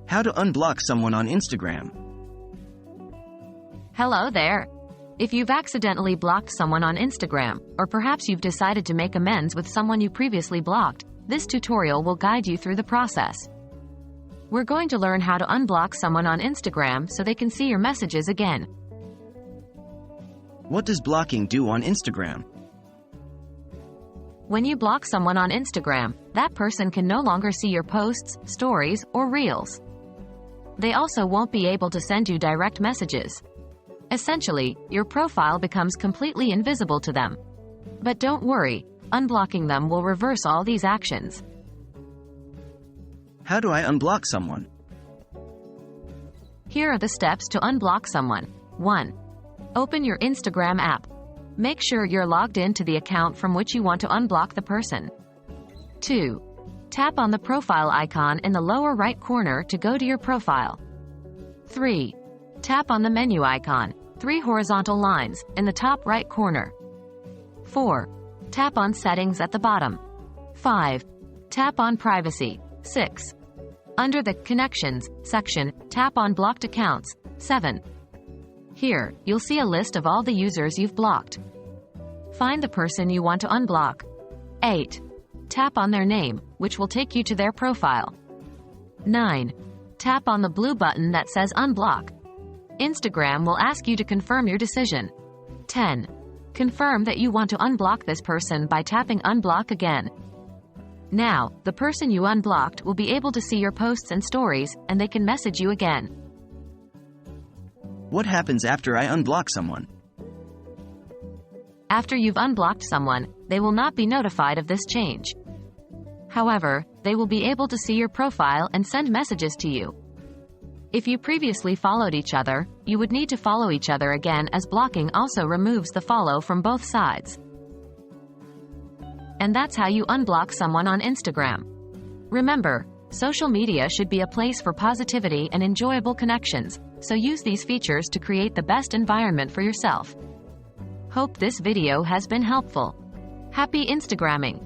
How to unblock someone on Instagram. Hello there. If you've accidentally blocked someone on Instagram, or perhaps you've decided to make amends with someone you previously blocked, this tutorial will guide you through the process. We're going to learn how to unblock someone on Instagram so they can see your messages again. What does blocking do on Instagram? When you block someone on Instagram, that person can no longer see your posts, stories, or reels. They also won't be able to send you direct messages. Essentially, your profile becomes completely invisible to them. But don't worry, unblocking them will reverse all these actions. How do I unblock someone? Here are the steps to unblock someone. 1. Open your Instagram app. Make sure you're logged in to the account from which you want to unblock the person. 2. Tap on the profile icon in the lower right corner to go to your profile. 3. Tap on the menu icon, 3 horizontal lines, in the top right corner. 4. Tap on Settings at the bottom. 5. Tap on Privacy. 6. Under the Connections section, tap on Blocked Accounts. 7. Here, you'll see a list of all the users you've blocked. Find the person you want to unblock. 8. Tap on their name, which will take you to their profile. 9. Tap on the blue button that says Unblock. Instagram will ask you to confirm your decision. 10. Confirm that you want to unblock this person by tapping Unblock again. Now, the person you unblocked will be able to see your posts and stories, and they can message you again. What happens after I unblock someone? After you've unblocked someone, they will not be notified of this change. However, they will be able to see your profile and send messages to you. If you previously followed each other, you would need to follow each other again, as blocking also removes the follow from both sides. And that's how you unblock someone on Instagram. Remember, social media should be a place for positivity and enjoyable connections, so use these features to create the best environment for yourself. Hope this video has been helpful. Happy Instagramming!